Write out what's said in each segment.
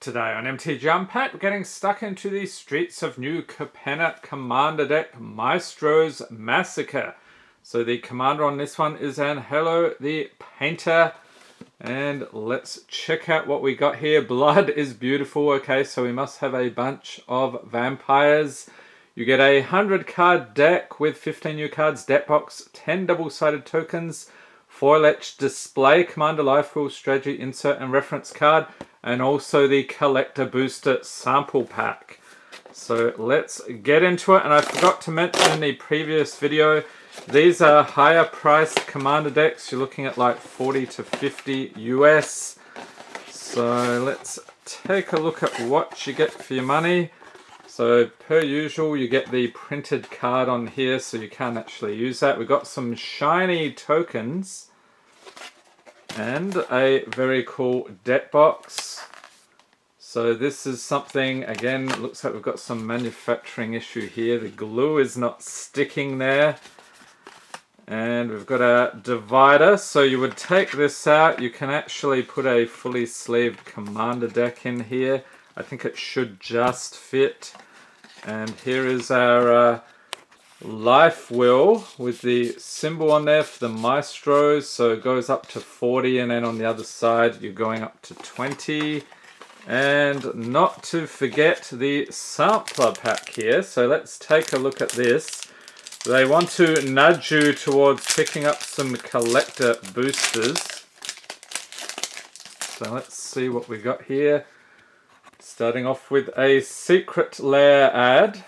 Today on MTG Unpacked, we're getting stuck into the streets of new Capenna Commander deck, Maestros Massacre. So the commander on this one is Angelo the Painter. And let's check out what we got here. Blood is beautiful. Okay, so we must have a bunch of vampires. You get a 100 card deck with 15 new cards, deck box, 10 double-sided tokens, foil-etched display, commander life rule, strategy, insert and reference card, and also the collector booster sample pack. So let's get into it. And I forgot to mention in the previous video, these are higher priced commander decks. You're looking at like 40 to 50 US. So let's take a look at what you get for your money. So per usual, you get the printed card on here, so you can't actually use that. We've got some shiny tokens and a very cool deck box. So this is something, again, looks like we've got some manufacturing issue here. The glue is not sticking there. And we've got a divider. So you would take this out. You can actually put a fully sleeved commander deck in here. I think it should just fit. And here is our life wheel with the symbol on there for the Maestros. So it goes up to 40, and then on the other side you're going up to 20. And not to forget the sampler pack here. So let's take a look at this. They want to nudge you towards picking up some collector boosters. So let's see what we got here. Starting off with a Secret Lair ad.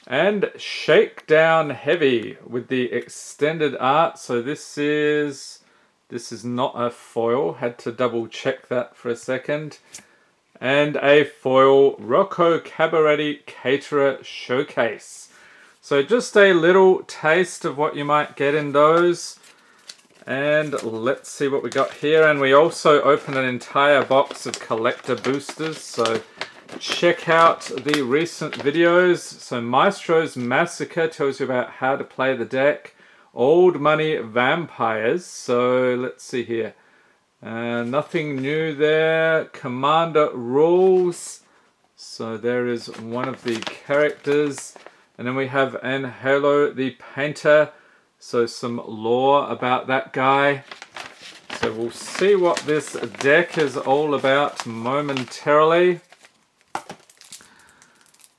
And Shakedown Heavy with the extended art. So this is not a foil. Had to double check that for a second. And a foil Rocco Cabaretti Caterer Showcase. So just a little taste of what you might get in those. And let's see what we got here. And we also opened an entire box of collector boosters. So check out the recent videos. So Maestros Massacre tells you about how to play the deck. Old Money Vampires. So let's see here. Nothing new there. Commander Rules. So there is one of the characters. And then we have Angelo the Painter. So some lore about that guy. So we'll see what this deck is all about momentarily.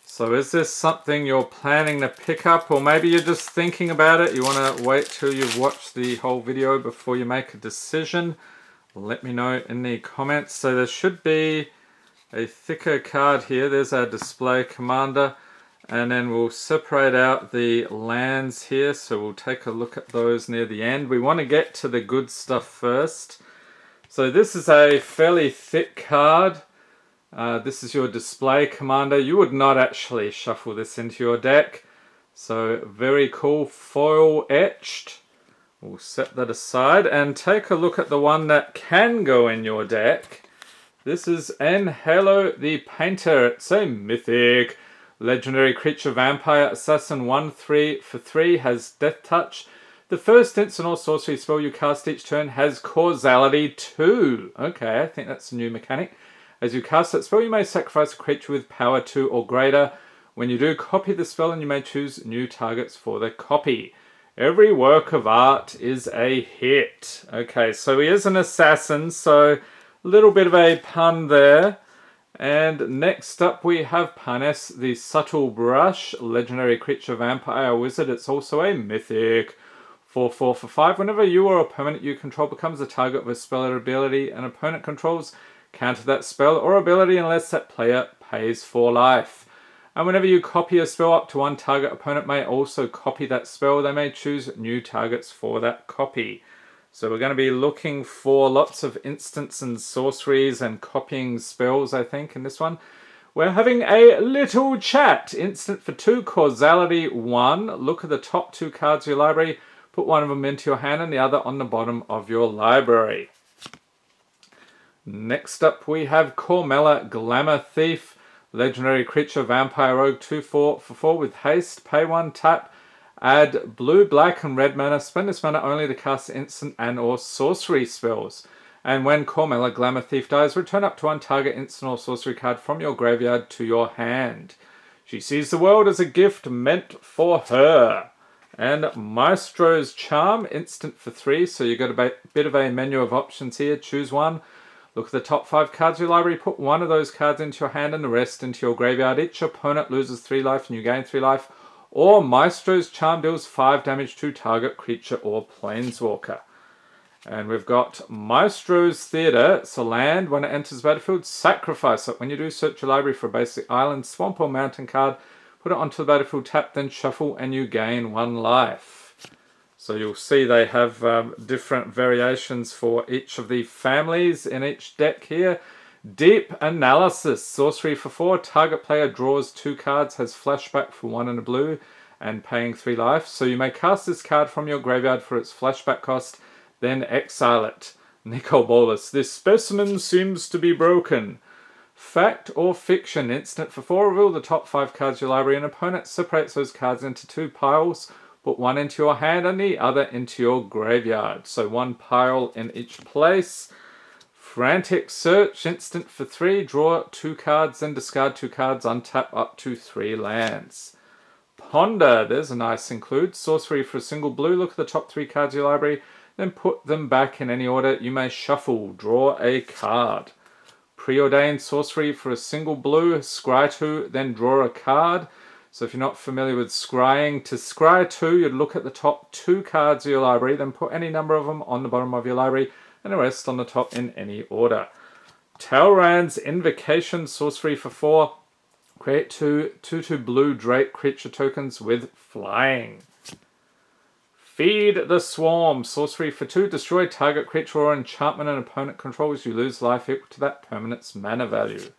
So is this something you're planning to pick up, or maybe you're just thinking about it? You want to wait till you've watched the whole video before you make a decision? Let me know in the comments. So there should be a thicker card here. There's our display commander. And then we'll separate out the lands here. So we'll take a look at those near the end. We want to get to the good stuff first. So this is a fairly thick card. This is your display commander. You would not actually shuffle this into your deck. So very cool, foil etched. We'll set that aside and take a look at the one that can go in your deck. This is Angelo the Painter. It's a mythic legendary creature vampire assassin 1/3 for 3, has death touch. The first instant or sorcery spell you cast each turn has causality 2. Okay, I think that's a new mechanic. As you cast that spell, you may sacrifice a creature with power 2 or greater. When you do, copy the spell and you may choose new targets for the copy. Every work of art is a hit. Okay, so he is an assassin, so a little bit of a pun there. And next up we have Panes, the Subtle Brush, legendary creature vampire wizard. It's also a mythic. 4/4 for 5. Whenever you or a permanent you control becomes the target of a spell or ability an opponent controls, counter that spell or ability unless that player pays 4 life. And whenever you copy a spell up to one target, opponent may also copy that spell. They may choose new targets for that copy. So we're going to be looking for lots of instants and sorceries and copying spells, I think, in this one. We're having a little chat. Instant for 2, causality 1. Look at the top 2 cards of your library. Put one of them into your hand and the other on the bottom of your library. Next up we have Cormella, Glamour Thief. Legendary creature vampire rogue 2/4 for 4 with haste. Pay 1, tap. Add blue, black, and red mana. Spend this mana only to cast instant and or sorcery spells. And when Corncob, Glamour Thief, dies, return up to one target instant or sorcery card from your graveyard to your hand. She sees the world as a gift meant for her. And Maestro's Charm, instant for 3, so you've got a bit of a menu of options here. Choose one. Look at the top 5 cards of your library, put one of those cards into your hand and the rest into your graveyard. Each opponent loses 3 life and you gain 3 life. Or Maestro's Charm deals 5 damage to target creature or planeswalker. And we've got Maestro's Theatre. It's a land. When it enters the battlefield, sacrifice it. When you do, search your library for a basic island, swamp or mountain card. Put it onto the battlefield, tap, then shuffle, and you gain 1 life. So you'll see they have different variations for each of the families in each deck here. Deep Analysis. Sorcery for 4. Target player draws 2 cards, has flashback for 1 and a blue, and paying 3 life. So you may cast this card from your graveyard for its flashback cost, then exile it. Nicol Bolas. This specimen seems to be broken. Fact or Fiction. Instant for 4. Reveal the top 5 cards of your library. An opponent separates those cards into 2 piles. Put one into your hand and the other into your graveyard. So 1 pile in each place. Frantic Search. Instant for 3. Draw 2 cards, then discard 2 cards. Untap up to 3 lands. Ponder. There's a nice include. Sorcery for a single blue. Look at the top 3 cards of your library. Then put them back in any order. You may shuffle. Draw a card. Preordained. Sorcery for a single blue. Scry 2. Then draw a card. So if you're not familiar with scrying, to scry 2, you'd look at the top 2 cards of your library, then put any number of them on the bottom of your library, and the rest on the top in any order. Talrand's Invocation. Sorcery for 4. Create 2/2 blue Drake creature tokens with flying. Feed the Swarm. Sorcery for 2. Destroy target creature or enchantment an opponent controls. You lose life equal to that permanent's mana value.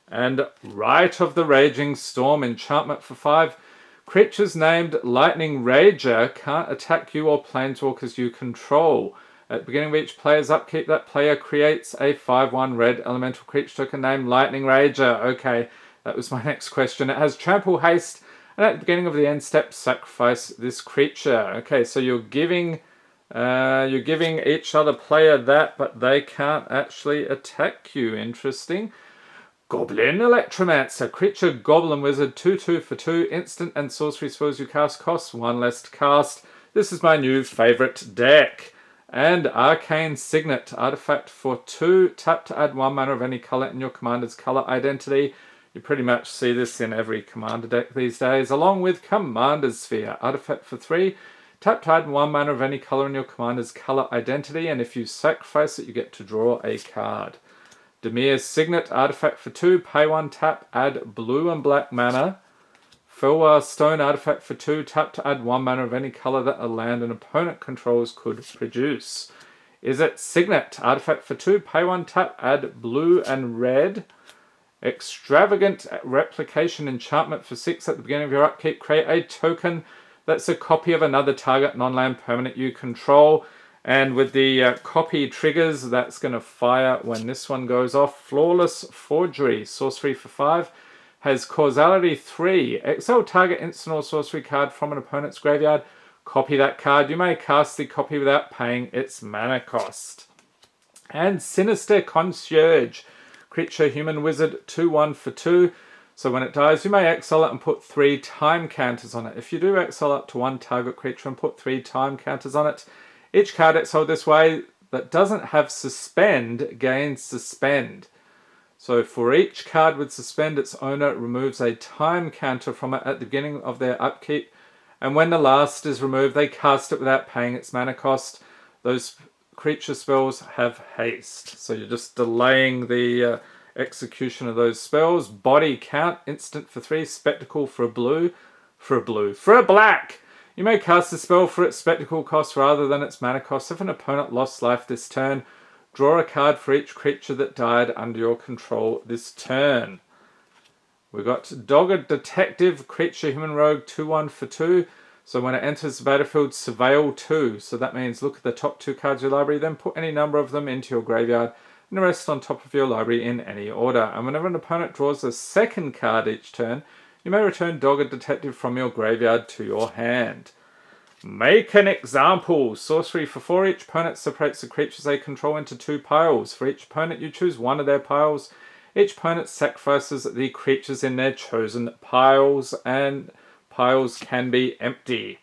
And Rite of the Raging Storm. Enchantment for 5. Creatures named Lightning Rager can't attack you or planeswalkers you control. At the beginning of each player's upkeep, that player creates a 5/1 red elemental creature token named Lightning Rager. Okay, that was my next question. It has trample, haste, and at the beginning of the end step, sacrifice this creature. Okay, so you're giving each other player that, but they can't actually attack you. Interesting. Goblin Electromancer. Creature Goblin Wizard. 2/2 for 2. Instant and sorcery spells you cast costs 1 less to cast. This is my new favourite deck. And Arcane Signet. Artifact for 2. Tap to add 1 mana of any colour in your commander's colour identity. You pretty much see this in every commander deck these days. Along with Commander's Sphere. Artifact for 3. Tap to add 1 mana of any colour in your commander's colour identity. And if you sacrifice it, you get to draw a card. Demir's Signet. Artifact for 2. Pay 1, tap, add blue and black mana. Filwar Stone. Artifact for 2. Tap to add 1 mana of any colour that a land an opponent controls could produce. Izzet Signet. Artifact for 2. Pay 1, tap, add blue and red. Extravagant Replication. Enchantment for 6. At the beginning of your upkeep, create a token that's a copy of another target non-land permanent you control. And with the copy triggers, that's going to fire when this one goes off. Flawless Forgery. Sorcery for 5. Has causality 3. Exile target instant or sorcery card from an opponent's graveyard. Copy that card. You may cast the copy without paying its mana cost. And Sinister Concierge. Creature Human Wizard. 2/1 for 2. So when it dies, you may exile it and put 3 time counters on it. If you do exile up to 1 target creature and put 3 time counters on it, each card exiled this way that doesn't have Suspend gains Suspend. So for each card with Suspend, its owner removes a time counter from it at the beginning of their upkeep. And when the last is removed, they cast it without paying its mana cost. Those creature spells have haste. So you're just delaying the execution of those spells. Body Count. Instant for 3. Spectacle for a blue. For a black! You may cast a spell for its spectacle cost rather than its mana cost. If an opponent lost life this turn, draw a card for each creature that died under your control this turn. We've got Dogged Detective. Creature Human Rogue. 2/1 for 2. So when it enters the battlefield, surveil 2. So that means look at the top 2 cards of your library, then put any number of them into your graveyard, and the rest on top of your library in any order. And whenever an opponent draws a second card each turn, you may return Dogged Detective from your graveyard to your hand. Make an example. Sorcery for 4. Each opponent separates the creatures they control into 2 piles. For each opponent, you choose one of their piles. Each opponent sacrifices the creatures in their chosen piles, and piles can be empty.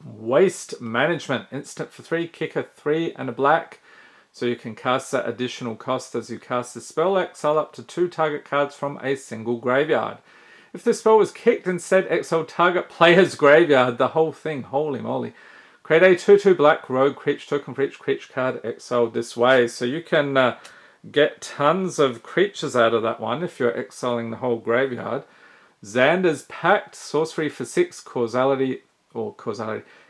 Waste Management. Instant for 3. Kick a 3 and a black. So you can cast that additional cost as you cast the spell. Exile up to 2 target cards from a single graveyard. If the spell was kicked, instead exile target player's graveyard. The whole thing. Holy moly. Create a 2/2 black rogue creature token for each creature card exiled this way. So you can get tons of creatures out of that one if you're exiling the whole graveyard. Xander's Pact. Sorcery for 6.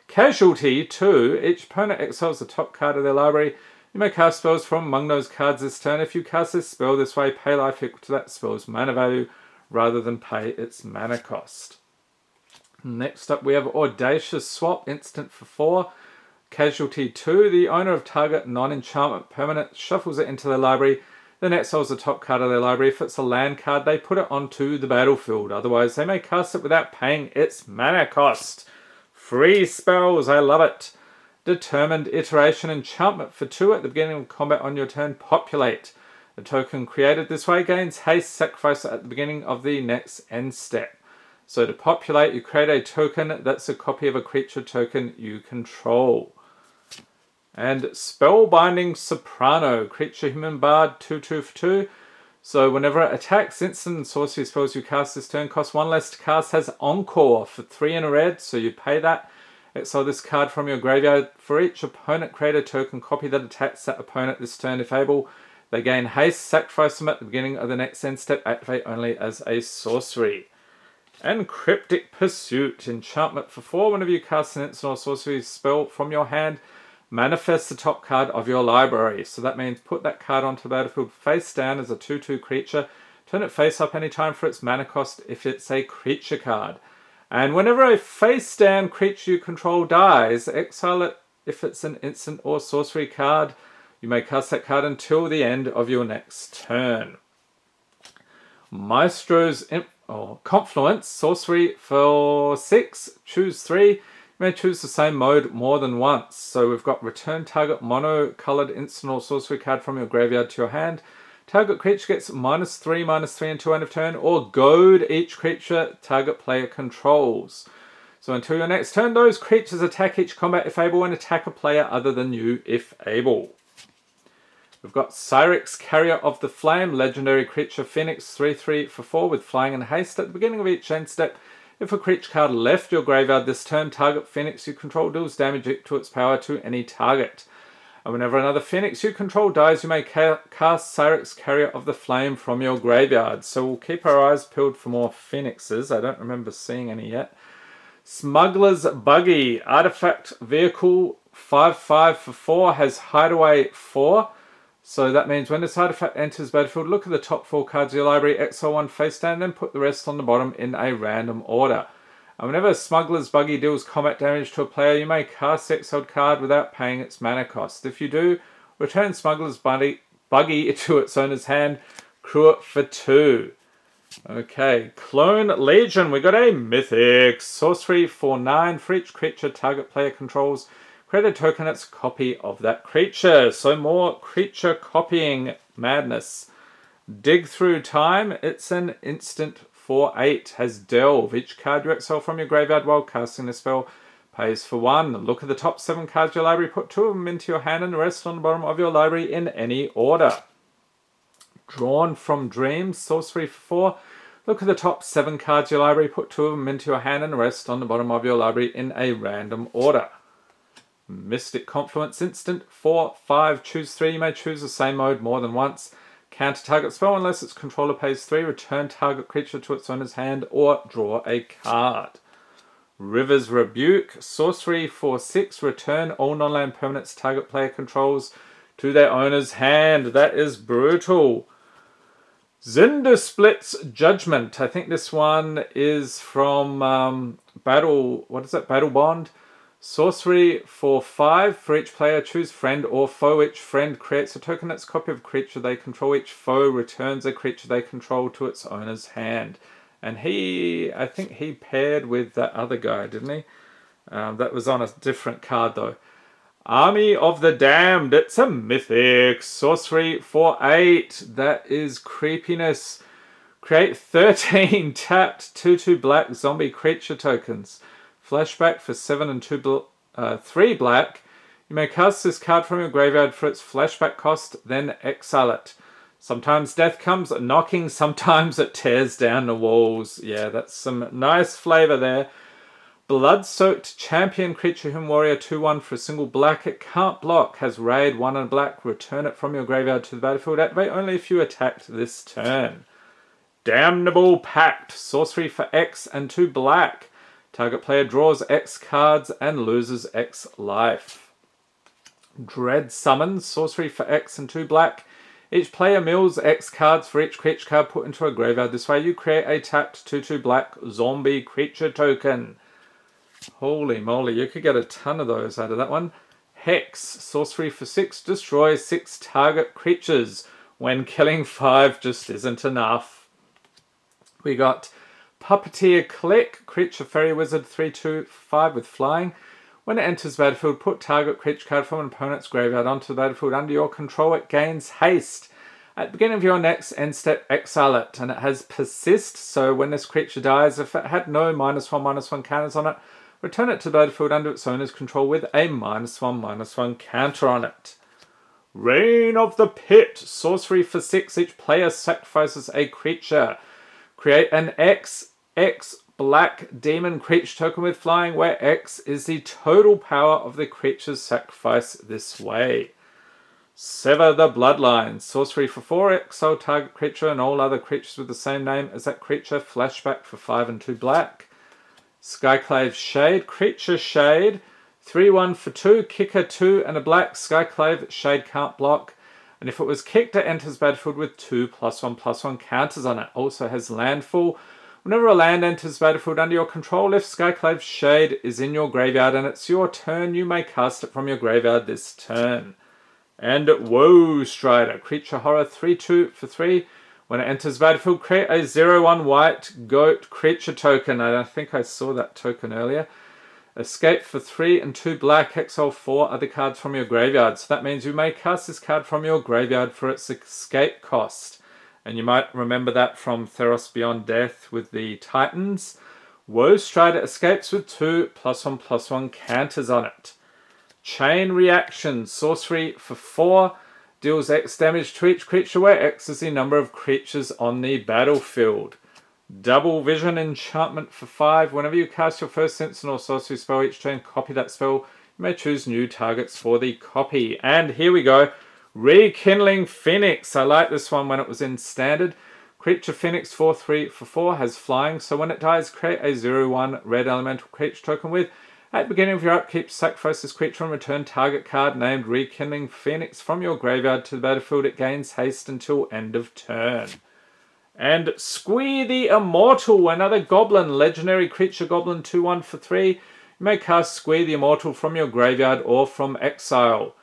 Casualty 2. Each opponent exiles the top card of their library. You may cast spells from among those cards this turn. If you cast this spell this way, pay life equal to that spell's mana value rather than pay its mana cost. Next up we have Audacious Swap. Instant for 4. Casualty 2. The owner of target non-enchantment permanent shuffles it into their library, then exiles the top card of their library. If it's a land card, they put it onto the battlefield. Otherwise, they may cast it without paying its mana cost. Free spells, I love it. Determined Iteration. Enchantment for 2. At the beginning of combat on your turn, populate. The token created this way gains haste. Sacrifice it at the beginning of the next end step. So to populate, you create a token that's a copy of a creature token you control. And Spellbinding Soprano. Creature human bard, 2/2 for 2. So whenever it attacks, instant and sorcery spells you cast this turn cost 1 less to cast. Has Encore for 3 and a red, so you pay that. Exile this card from your graveyard. For each opponent, create a token copy that attacks that opponent this turn if able. They gain haste. Sacrifice them at the beginning of the next end step. Activate only as a sorcery. And Cryptic Pursuit. Enchantment for 4. Whenever you cast an instant or sorcery spell from your hand, manifest the top card of your library. So that means put that card onto the battlefield face down as a 2/2 creature. Turn it face up anytime for its mana cost if it's a creature card. And whenever a face down creature you control dies, exile it if it's an instant or sorcery card. You may cast that card until the end of your next turn. Maestros Confluence. Sorcery for 6. Choose 3. You may choose the same mode more than once. So we've got return target mono-colored instant or sorcery card from your graveyard to your hand. Target creature gets -3/-3 until end of turn, or goad each creature target player controls. So until your next turn, those creatures attack each combat if able and attack a player other than you if able. We've got Cyrix, Carrier of the Flame. Legendary creature Phoenix, 3/3 for 4 with flying and haste. At the beginning of each end step, if a creature card left your graveyard this turn, target Phoenix you control deals damage to its power to any target. And whenever another Phoenix you control dies, you may cast Cyrix, Carrier of the Flame from your graveyard. So we'll keep our eyes peeled for more Phoenixes. I don't remember seeing any yet. Smuggler's Buggy. Artifact Vehicle, 5/5 for 4, has Hideaway 4. So that means when this artifact enters battlefield, look at the top 4 cards of your library, exile 1 face down, then put the rest on the bottom in a random order. And whenever Smuggler's Buggy deals combat damage to a player, you may cast the exiled card without paying its mana cost. If you do, return Smuggler's Buggy to its owner's hand, crew it for 2. Okay, Clone Legion. We got a Mythic. Sorcery for 9. For each creature target player controls, create a token that's a copy of that creature. So more creature copying madness. Dig Through Time. It's an instant for 8. Has Delve. Each card you exile from your graveyard while casting the spell pays for 1. Look at the top 7 cards of your library. Put 2 of them into your hand and the rest on the bottom of your library in any order. Drawn from Dreams. Sorcery for 4. Look at the top 7 cards of your library. Put 2 of them into your hand and the rest on the bottom of your library in a random order. Mystic Confluence. Instant 4/5. Choose 3. You may choose the same mode more than once. Counter target spell unless its controller pays 3. Return target creature to its owner's hand or draw a card. River's Rebuke. Sorcery for 6. Return all non-land permanents target player controls to their owner's hand. That is brutal. Zyndaspilt's Judgment. I think this one is from Battle Bond. Sorcery for 5. For each player, choose friend or foe. Each friend creates a token that's a copy of a creature they control. Each foe returns a creature they control to its owner's hand. And I think he paired with that other guy, didn't he? That was on a different card though. Army of the Damned. It's a mythic. Sorcery for 8. That is creepiness. Create 13 tapped 2/2 black zombie creature tokens. Flashback for 7 and 3 black. You may cast this card from your graveyard for its flashback cost, then exile it. Sometimes death comes knocking, sometimes it tears down the walls. Yeah, that's some nice flavor there. Blood-soaked champion creature human warrior 2/1 for a single black. It can't block. Has raid 1 and black. Return it from your graveyard to the battlefield. Activate only if you attacked this turn. Damnable Pact. Sorcery for X and 2 black. Target player draws X cards and loses X life. Dread Summons. Sorcery for X and 2 black. Each player mills X cards for each creature card put into a graveyard. This way you create a tapped 2/2 black zombie creature token. Holy moly, you could get a ton of those out of that one. Hex. Sorcery for 6. Destroy 6 target creatures. When killing 5 just isn't enough. We got Puppeteer Click. Creature Fairy Wizard 3/2/5 with flying. When it enters the battlefield, put target creature card from an opponent's graveyard onto the battlefield under your control. It gains haste. At the beginning of your next end step, exile it. And it has Persist, so when this creature dies, if it had no -1/-1 counters on it, return it to the battlefield under its owner's control with a -1/-1 counter on it. Reign of the Pit. Sorcery for 6. Each player sacrifices a creature. Create an XX black demon creature token with flying, where X is the total power of the creature's sacrifice this way. Sever the Bloodline. Sorcery for 4. Exile target creature and all other creatures with the same name as that creature. Flashback for 5 and 2 black. Skyclave Shade. Creature Shade. 3/1 for 2. Kicker 2 and a black. Skyclave Shade can't block. And if it was kicked, it enters battlefield with 2 +1/+1 counters on it. Also has Landfall. Whenever a land enters battlefield under your control, if Skyclave Shade is in your graveyard and it's your turn, you may cast it from your graveyard this turn. And Woe Strider. Creature Horror 3/2 for 3. When it enters battlefield, create a 0/1 white goat creature token. I think I saw that token earlier. Escape for 3 and 2 black. Exile 4 other cards from your graveyard. So that means you may cast this card from your graveyard for its escape cost. And you might remember that from Theros Beyond Death with the Titans. Woe Strider escapes with 2 +1/+1 counters on it. Chain Reaction. Sorcery for 4. Deals X damage to each creature where X is the number of creatures on the battlefield. Double Vision Enchantment for 5. Whenever you cast your first instant or sorcery spell each turn, copy that spell. You may choose new targets for the copy. And here we go. Rekindling Phoenix. I like this one when it was in standard. Creature Phoenix 4/3 for 4 has flying, so when it dies, create a 0/1 red elemental creature token with. At the beginning of your upkeep, sacrifice this creature and return target card named Rekindling Phoenix from your graveyard to the battlefield. It gains haste until end of turn. And Squee the Immortal, another goblin, legendary creature goblin 2/1 for 3. You may cast Squee the Immortal from your graveyard or from exile.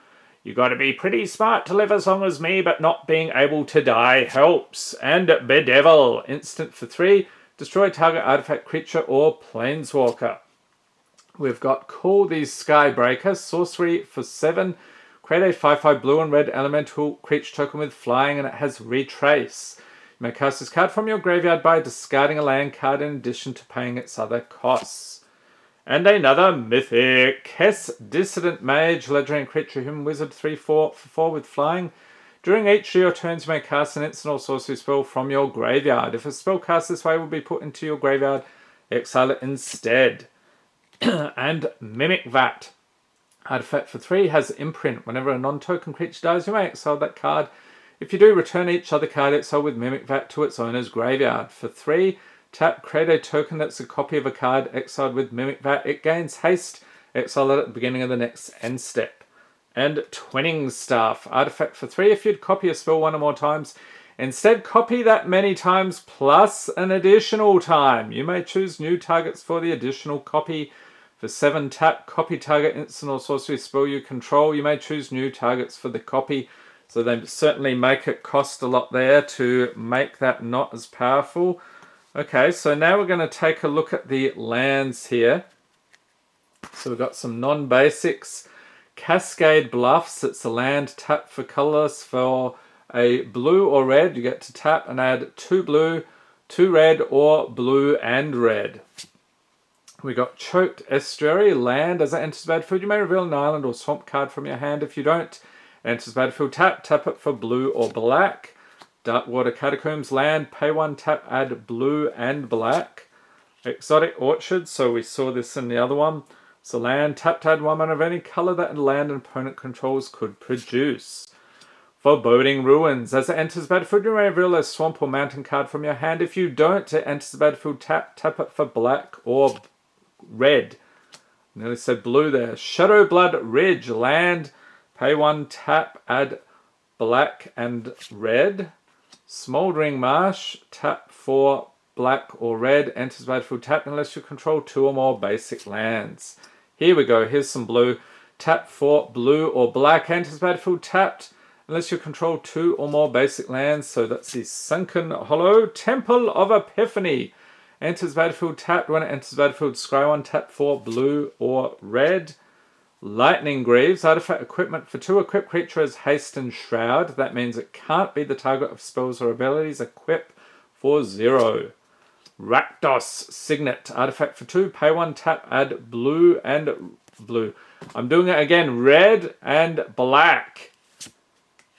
You gotta be pretty smart to live as long as me, but not being able to die helps. And Bedevil, instant for 3. Destroy target artifact creature or planeswalker. We've got Call the Skybreaker. Sorcery for 7. Create a 5/5 blue and red elemental creature token with flying, and it has Retrace. You may cast this card from your graveyard by discarding a land card in addition to paying its other costs. And another mythic. Kess Dissident Mage. Legendary creature human wizard 3/4 for 4 with flying. During each of your turns, you may cast an instant or sorcery spell from your graveyard. If a spell cast this way will be put into your graveyard, exile it instead. And Mimic Vat. Artifact for 3 has Imprint. Whenever a non-token creature dies, you may exile that card. If you do, return each other card exiled with Mimic Vat to its owner's graveyard. For 3, tap, create a token that's a copy of a card exiled with Mimic Vat. It gains haste. Exile it at the beginning of the next end step. And Twinning Staff. Artifact for 3. If you'd copy a spell 1 or more times, instead copy that many times plus an additional time. You may choose new targets for the additional copy. For 7, tap, copy target instant or sorcery spell you control. You may choose new targets for the copy. So they certainly make it cost a lot there to make that not as powerful. Okay, so now we're going to take a look at the lands here. So we've got some non-basics. Cascade Bluffs, it's a land. Tap for colorless for a blue or red. You get to tap and add 2 blue, 2 red, or blue and red. We got Choked Estuary, land. As it enters the battlefield, you may reveal an island or swamp card from your hand. If you don't, it enters the battlefield, tap it for blue or black. Darkwater Catacombs, land. Pay 1, tap, add blue and black. Exotic Orchard, so we saw this in the other one. So land, tap to add 1 mana of any color that land and opponent controls could produce. Foreboding Ruins, as it enters the battlefield, you may reveal a swamp or mountain card from your hand. If you don't, it enters the battlefield, tap it for black or red. Nearly said blue there. Shadowblood Ridge, land. Pay 1, tap, add black and red. Smoldering Marsh, tap for black or red. Enters battlefield, tap unless you control 2 or more basic lands. Here we go. Here's some blue. Tap for blue or black. Enters battlefield, tapped unless you control 2 or more basic lands. So that's the Sunken Hollow. Temple of Epiphany. Enters battlefield, tapped. When it enters battlefield, scry 1, tap for blue or red. Lightning Greaves, artifact equipment for 2. Equip creature as Haste and Shroud. That means it can't be the target of spells or abilities. Equip for 0. Rakdos Signet, artifact for 2. Pay 1, tap, add blue and blue. I'm doing it again. Red and black.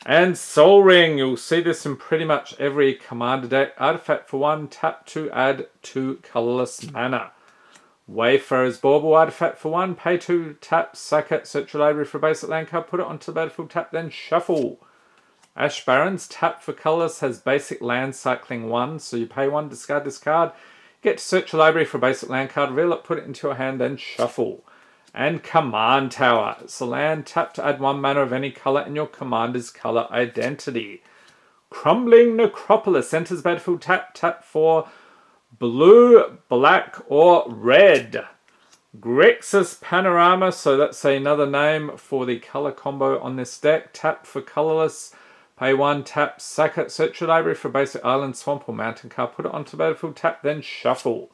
And Soul Ring, you'll see this in pretty much every commander deck. Artifact for 1, tap to add 2 colorless mana. Wayfarer's Bauble, artifact for 1, pay 2, tap, sack it, search your library for a basic land card, put it onto the battlefield, tap, then shuffle. Ash Barrens, tap for colorless, has basic land cycling 1, so you pay 1, discard this card, get to search your library for a basic land card, reveal it, put it into your hand, then shuffle. And Command Tower, it's a land, tap to add 1 mana of any color in your commander's color identity. Crumbling Necropolis, enters battlefield, tap for blue, black, or red. Grixis Panorama, so that's another name for the color combo on this deck. Tap for colorless, pay 1, tap, sack it, search your library for a basic island, swamp, or mountain card, put it onto the battlefield, tap, then shuffle.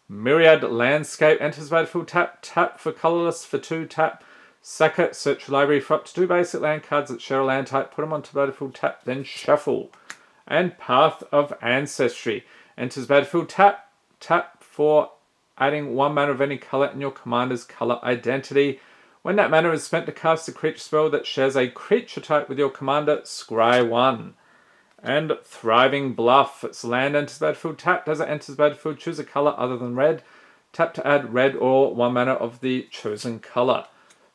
Myriad Landscape, enters battlefield, tap for colorless, for 2, tap, sack it, search your library for up to 2 basic land cards that share a land type, put them onto the battlefield, tap, then shuffle. And Path of Ancestry, enters battlefield, tap for adding 1 mana of any color in your commander's color identity. When that mana is spent to cast a creature spell that shares a creature type with your commander, scry 1. And Thriving Bluff, its land, enters battlefield, tapped. As it enters battlefield, choose a color other than red. Tap to add red or 1 mana of the chosen color.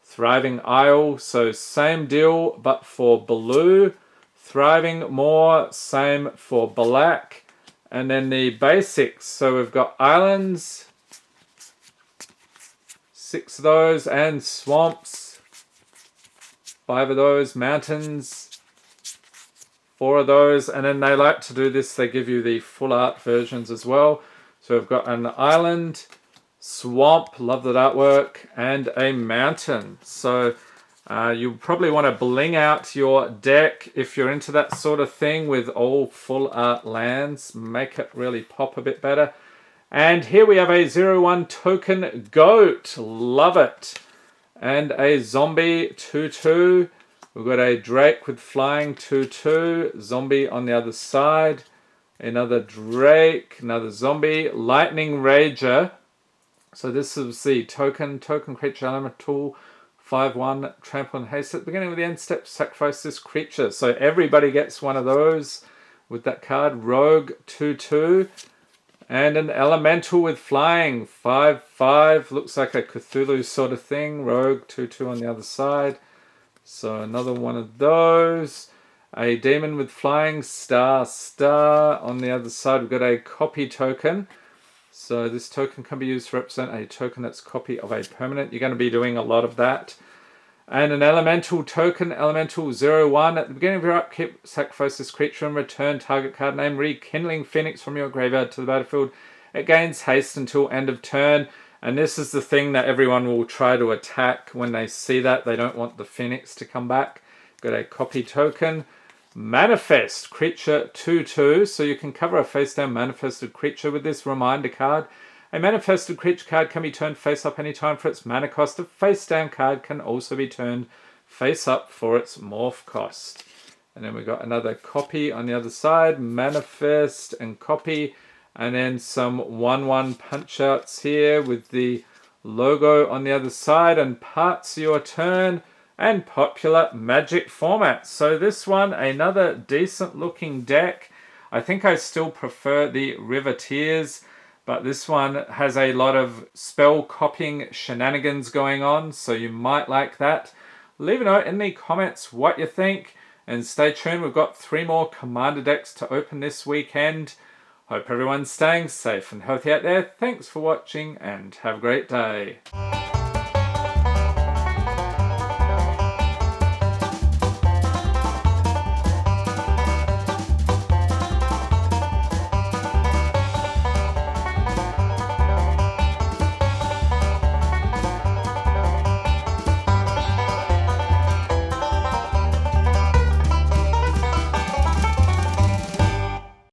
Thriving Isle, so same deal but for blue. Thriving Moor, same for black. And then the basics, so we've got islands, 6 of those, and swamps, 5 of those, mountains, 4 of those, and then they like to do this, they give you the full art versions as well. So we've got an island, swamp, love that artwork, and a mountain. So you probably want to bling out your deck if you're into that sort of thing with all full art lands, make it really pop a bit better. And here we have a 0/1 token goat, love it. And a zombie 2/2. We've got a Drake with flying 2/2, zombie on the other side, another Drake, another zombie, Lightning Rager. So this is the token creature element tool, 5/1, trample and haste. At the beginning of the end step, sacrifice this creature. So everybody gets one of those with that card. Rogue 2/2, and an elemental with flying, 5/5, looks like a Cthulhu sort of thing. Rogue 2/2 on the other side. So another one of those. A demon with flying, star on the other side. We've got a copy token. So this token can be used to represent a token that's copy of a permanent. You're going to be doing a lot of that. And an elemental token, elemental 0/1. At the beginning of your upkeep, sacrifice this creature and return target card name Rekindling Phoenix from your graveyard to the battlefield. It gains haste until end of turn. And this is the thing that everyone will try to attack when they see that. They don't want the Phoenix to come back. Got a copy token. Manifest creature 2/2. So you can cover a face down manifested creature with this reminder card. A manifested creature card can be turned face up anytime for its mana cost. A face down card can also be turned face up for its morph cost. And then we got another copy on the other side, manifest and copy, and then some 1/1 punch outs here with the logo on the other side, and parts your turn, and popular Magic formats. So this one, another decent looking deck. I think I still prefer the River Tears, but this one has a lot of spell copying shenanigans going on, so you might like that. Leave a note in the comments what you think, and stay tuned. We've got 3 more Commander decks to open this weekend. Hope everyone's staying safe and healthy out there. Thanks for watching and have a great day.